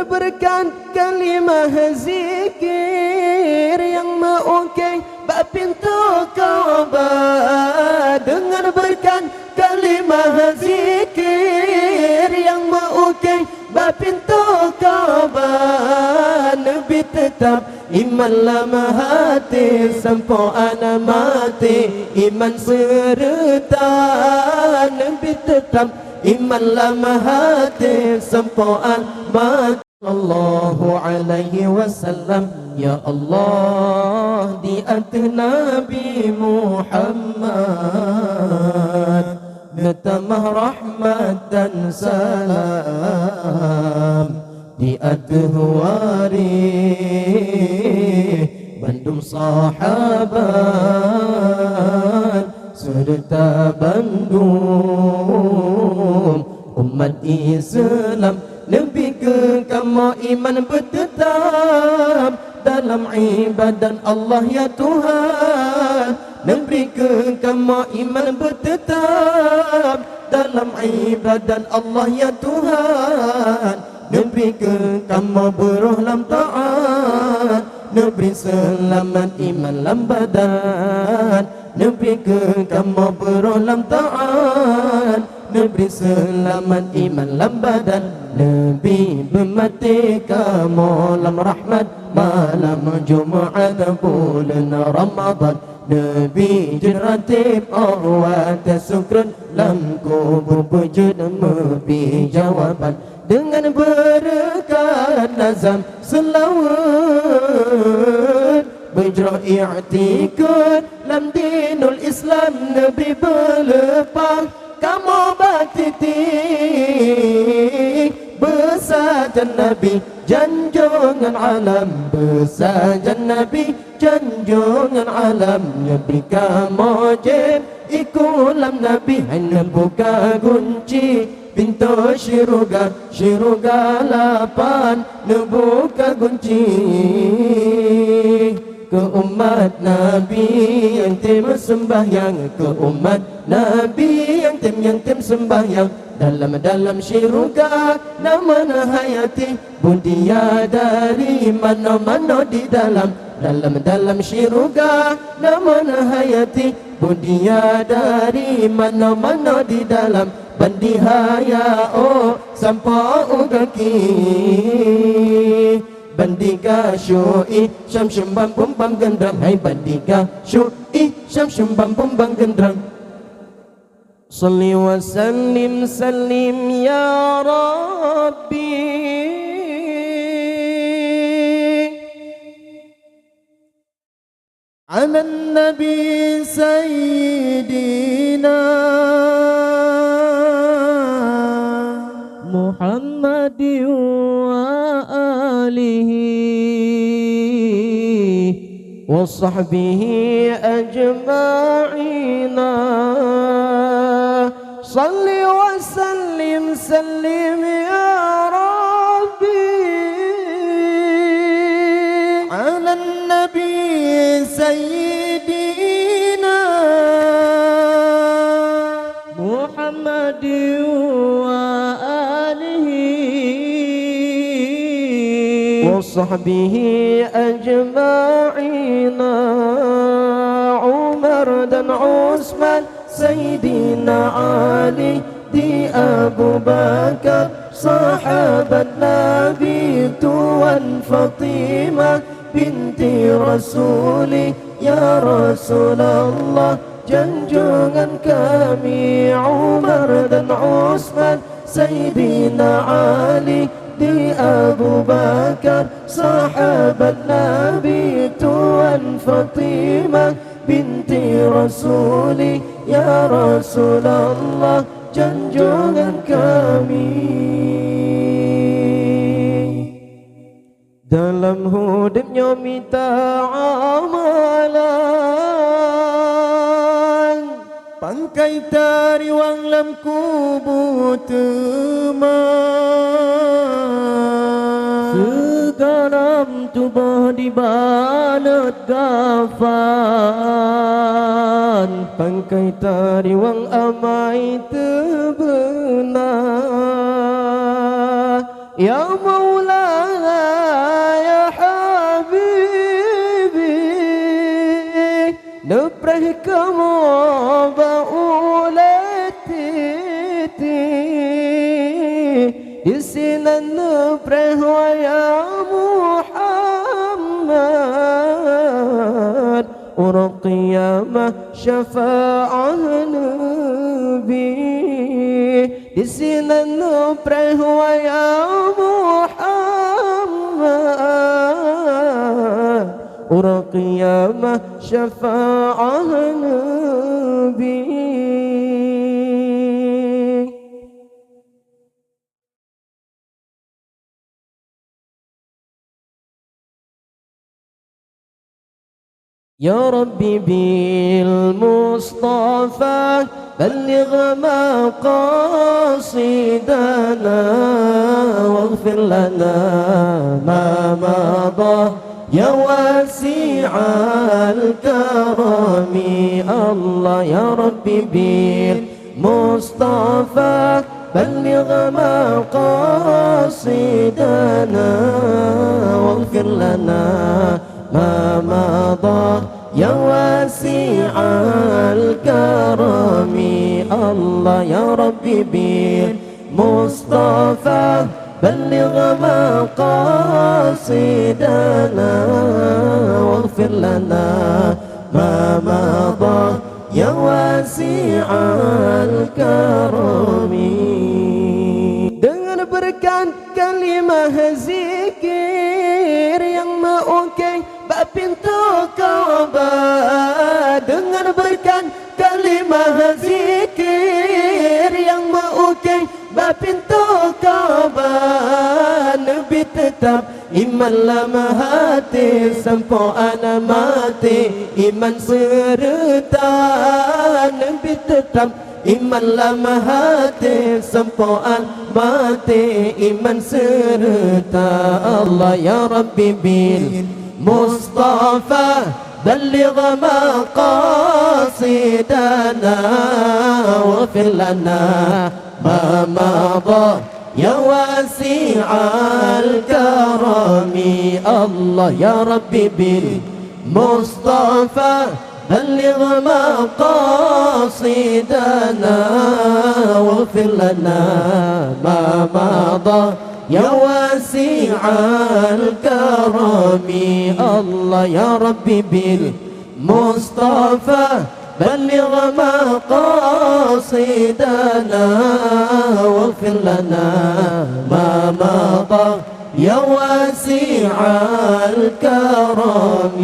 Dengan berkat kalimah zikir yang mengukir bab pintu Kaabah. Dengan berkat kalimah zikir yang mengukir bab pintu Kaabah. Nabi tetap iman lama hati sampai anak mati, iman serta Nabi tetap iman lama hati sampai mati. Sallallahu alaihi wasallam, ya Allah di atas Nabi Muhammad, natamah rahmat dan salam di atas waris bandung sahabat serta bandung umat Islam. Nabi ke kamu iman bertetap dalam ibadat Allah ya Tuhan. Nabi ke kamu iman bertetap dalam ibadat Allah ya Tuhan. Nabi ke kamu beruh lam taat, Nabi selamat iman lam badan. Nabi ke kamu beruh lam taat, Nabi selamat iman lam badan. Nabi bermati kamu lam rahmat malam Jumaat bulan Ramadan. Nabi jeratib awat syukran lam kubur wujud mebi jawaban. Dengan berkat nazam selawat berjrah i'tikad lam dinul Islam. Nabi berlepas kamu batitik besajan Nabi janjungan alam, besajan Nabi janjungan alam. Nabi kamu jem ikulam Nabi hanya buka kunci pintu syurga lapan nebuka kunci ke umat Nabi yang tim sembahyang, ke umat Nabi yang tim sembahyang. Dalam syurga nama hayati budia dari mana-mana di dalam syurga nama hayati budia dari mana-mana di dalam. Bandihaya oh sampai kaki bandika syu'i syam bam bum bam gendrang. Hai bandika syu'i syam bam bum bam gendrang. Salli wa sallim sallim ya Rabbi ala nabi sayyidina Muhammadin wa alihi wa sahbihi ajma'ina. Salli wa sallim sallim ya Rabbi ala nabi sayyidina Muhammadin wa alihi wa sahbihi ajma'ina. Umar dan Utsman, Sayyidina Ali di Abu Bakar, sahabat Nabi Tuan Fatimah binti Rasuli, ya Rasulullah junjungan kami. Umar dan Utsman, Sayyidina Ali di Abu Bakar, sahabat Nabi Tuan Fatimah binti Rasuli, ya Rasulullah junjungan kami. Dalam hidupnya minta amalan, pangkai tariwang lam kubur teman. Segaram tubuh dibalut kafan, pangkai tariwang amai terbenar. يا مولانا يا حبيبي نبره كما بأولتي di sini nubreh ya Muhammad urqiyamah syafa'ah nabi di sini nubreh ya Muhammad urqiyamah syafa'ah nabi. يا ربي بالمصطفى بلغ مقاصدنا واغفر لنا ما مضى يا واسع الكرم الله يا ربي بالمصطفى بلغ مقاصدنا واغفر لنا ما مضى يا واسع الكرم الله يا ربي بالمصطفى بلغ مقاصدنا واغفر لنا ما مضى يا واسع الكرم. Dengan berkat kalimah zikir yang mengukir bab pintu Ka'bah, dengan berkat kalimah zikir yang mengukir bab pintu Ka'bah, Nabi tetap iman lama hati sampai ana mati iman serta Nabi tetap iman lama hati sampai mati iman serta Allah ya Rabbi bil Mustafa بلغ مقاصدنا واغفر لنا ما مضى يا واسع الكرم الله يا ربي بالمصطفى بلغ مقاصدنا واغفر لنا ما مضى يا واسع الكرم الله يا ربي بالمصطفى بلغ مقاصدنا واغفر لنا ما مضى يا واسع الكرم.